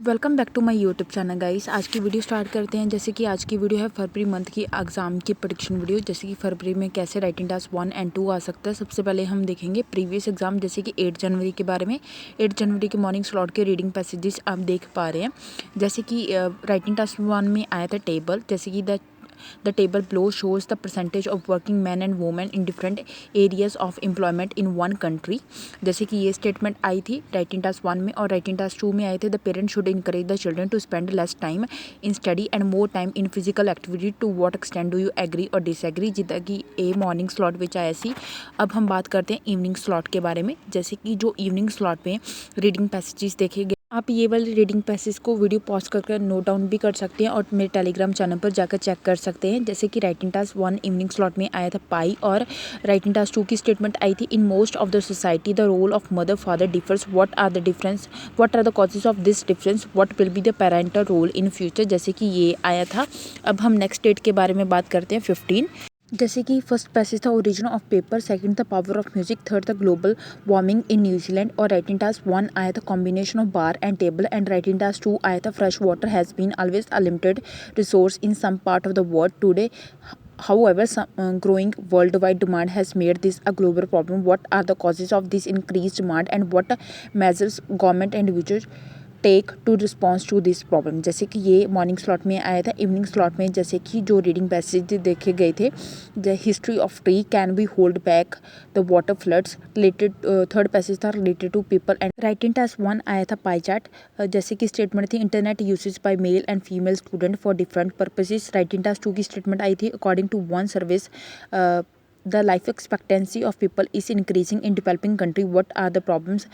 Welcome back to my YouTube channel guys. आज की video start करते हैं। जैसे कि आज की वीडियो है फरवरी मंथ की एग्जाम की प्रेडिक्शन वीडियो। जैसे कि फरवरी में कैसे राइटिंग टास्क 1 एंड 2 आ सकता है। सबसे पहले हम देखेंगे प्रीवियस एग्जाम जैसे कि 8 जनवरी के बारे में। 8 जनवरी के मॉर्निंग स्लॉट के रीडिंग पैसेजेस आप देख पा रहे हैं। जैसे कि राइटिंग टास्क 1 में आया था टेबल। जैसे कि The table below shows the percentage of working men and women in different areas of employment in one country। जैसे कि ये स्टेटमेंट आई थी राइटिंग टास्क 1 में, और राइटिंग टास्क 2 में आए थे the parent should encourage the children to spend less time in study and more time in physical activity. To what extend do you agree और डिसएग्री। जितना कि ए मॉर्निंग स्लॉट विच आया सी। अब हम बात करते हैं इवनिंग स्लॉट के बारे में। जैसे कि जो इवनिंग स्लॉट में रीडिंग पैसेजेस देखे गए, आप ये वाले रीडिंग पैसेज को वीडियो पॉज कर नोट डाउन भी कर सकते हैं और मेरे टेलीग्राम चैनल पर जाकर चेक कर सकते हैं। जैसे कि राइटिंग टास्क 1 इवनिंग स्लॉट में आया था पाई, और राइटिंग टास्क 2 की स्टेटमेंट आई थी in most of the society the role of mother father differs. What are the difference, what are the causes of this difference, what will be the parental role in future. जैसे कि ये आया था। अब हम next date के बारे में बात करते हैं 15। जैसे कि फर्स्ट पैसेज था ओरिजिन ऑफ पेपर, सेकंड था पावर ऑफ म्यूजिक, थर्ड था ग्लोबल वार्मिंग इन न्यूजीलैंड, और राइटिंग टास्क 1 आया था combination of bar and table, and writing task 2 आया था fresh water has been always a limited resource in some part of the world today. However, some growing worldwide demand has made this a global problem. What are the causes of this increased demand and what measures government and individuals take to response to this problem. जैसे कि ये morning slot में आया था। Evening slot में जैसे कि जो रीडिंग पैसेज देखे गए थे, the history of tree can be hold back the water floods related. Third passage था related to people and writing task 1 आया था पाई चार्ट। जैसे कि स्टेटमेंट थी internet usage by male and female student for different purposes. Writing task 2 की statement आई थी according to one service the life expectancy of people is increasing in developing country. What are the problems,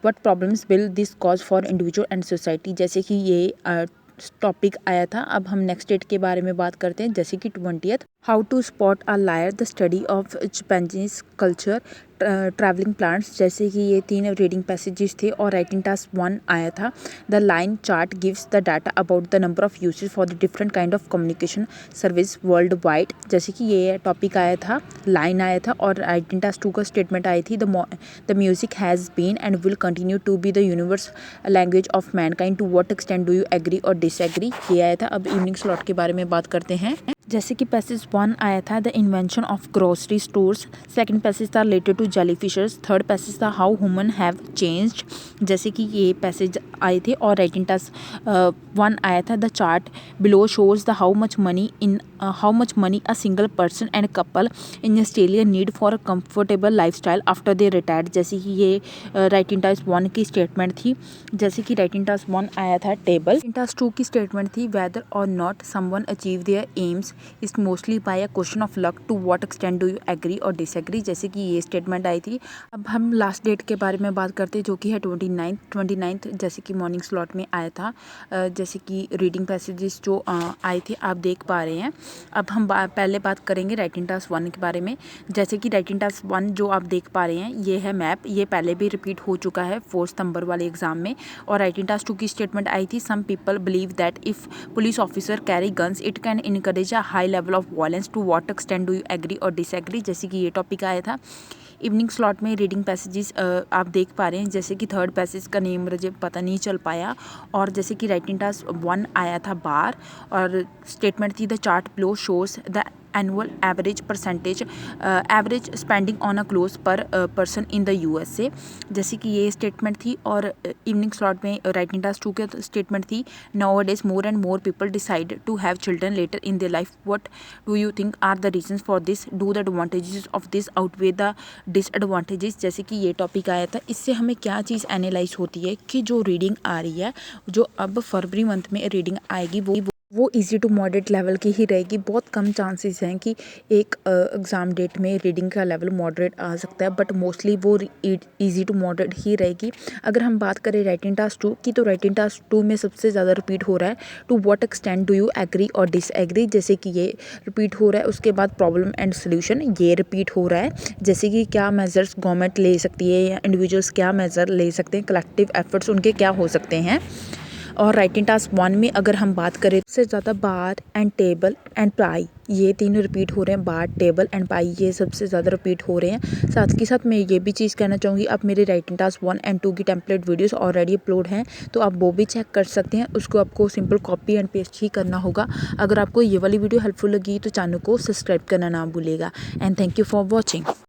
what problems will this cause for individual and society। जैसे कि ये topic आया था। अब हम नेक्स्ट डेट के बारे में बात करते हैं। जैसे कि 20th how to spot a liar the study of Japanese culture travelling plants. जैसे कि ये 3 रीडिंग पैसेजेस थे और राइटिंग टास्क 1 आया था the line chart gives the data about the number of uses for the different kind of communication service world wide. जैसे कि ये टॉपिक आया था, लाइन आया था, और राइटिंग टास्क 2 का स्टेटमेंट आई थी the music has been and will continue to be the universe language of mankind. To what extent do you agree और डिसएग्री। ये आया था। अब इवनिंग स्लॉट के बारे में बात करते हैं। जैसे कि पैसेज 1 आया था the invention of grocery stores, second passage था रिलेटेड टू जेलीफिशर्स, थर्ड पैसेज था हाउ ह्यूमन हैव चेंज्ड। जैसे कि ये पैसेज आए थे और राइटिंग टास्क 1 आया था the chart below shows the how much money a single person and couple in Australia need for a comfortable lifestyle after they retired. जैसे कि ये राइटिंग टास्क 1 की स्टेटमेंट थी। जैसे कि राइटिंग टास्क 1 आया था टेबल। राइटिंग टास्क 2 की स्टेटमेंट थी वेदर और not someone achieve their aims is mostly by a question of luck. To what extent do you agree और डिसएग्री। जैसे कि ये स्टेटमेंट आई थी। अब हम लास्ट डेट के बारे में बात करते हैं जो कि है 29th। जैसे कि मॉर्निंग स्लॉट में आया था। जैसे कि रीडिंग पैसेजेस जो आए थे आप देख पा रहे हैं। अब हम पहले बात करेंगे राइटिंग टास्क 1 के बारे में। जैसे कि राइटिंग टास्क 1 जो आप देख पा रहे हैं ये है मैप। ये पहले भी रिपीट हो चुका है 4 सितंबर वाले एग्जाम में। और राइटिंग टास्क 2 की स्टेटमेंट आई थी some people believe that if police officer carry guns it can encourage a high level of violence. To what extent do you agree और डिसएग्री। जैसे कि ये टॉपिक आया था। इवनिंग स्लॉट में रीडिंग पैसेजेस आप देख पा रहे हैं। जैसे कि थर्ड पैसेज का नेम मुझे पता नहीं चल पाया। और जैसे कि राइटिंग टास्क 1 आया था बार, और स्टेटमेंट थी the chart below shows the annual average percentage average spending on a close per person in the USA. जैसे कि ये स्टेटमेंट थी। और इवनिंग स्लॉट में राइटिंग टास्क 2 के स्टेटमेंट थी nowadays more and more people decide to have children later in their life. What do you think are the reasons for this. Do the advantages of this outweigh the disadvantages. जैसे कि ये topic आया था। इससे हमें क्या चीज़ analyse होती है कि जो रीडिंग आ रही है, जो अब फरवरी मंथ में रीडिंग आएगी वो इजी टू मॉडरेट लेवल की ही रहेगी। बहुत कम चांसेस हैं कि एक एग्ज़ाम डेट में रीडिंग का लेवल मॉडरेट आ सकता है, बट मोस्टली वो इजी टू मॉडरेट ही रहेगी। अगर हम बात करें राइटिंग टास्क 2 की, तो राइटिंग टास्क 2 में सबसे ज़्यादा रिपीट हो रहा है to what extent do you agree और डिसएग्री। जैसे कि ये रिपीट हो रहा है। उसके बाद प्रॉब्लम एंड सोल्यूशन ये रिपीट हो रहा है। जैसे कि क्या मेजर्स गवर्नमेंट ले सकती है या इंडिविजुअल्स क्या मेजर ले सकते हैं, कलेक्टिव एफर्ट्स उनके क्या हो सकते हैं। और राइटिंग टास्क 1 में अगर हम बात करें सबसे ज़्यादा बार एंड टेबल एंड प्लाई ये तीनों रिपीट हो रहे हैं, बार, टेबल एंड पाई, ये सबसे ज़्यादा रिपीट हो रहे हैं। साथ के साथ मैं ये भी चीज़ कहना चाहूँगी, आप मेरे राइटिंग टास्क 1 एंड 2 की टेम्पलेट वीडियोस ऑलरेडी अपलोड हैं, तो आप वो भी चेक कर सकते हैं। उसको आपको सिंपल कॉपी एंड पेस्ट ही करना होगा। अगर आपको ये वाली वीडियो हेल्पफुल लगी तो चैनल को सब्सक्राइब करना ना भूलिएगा। And thank you for watching.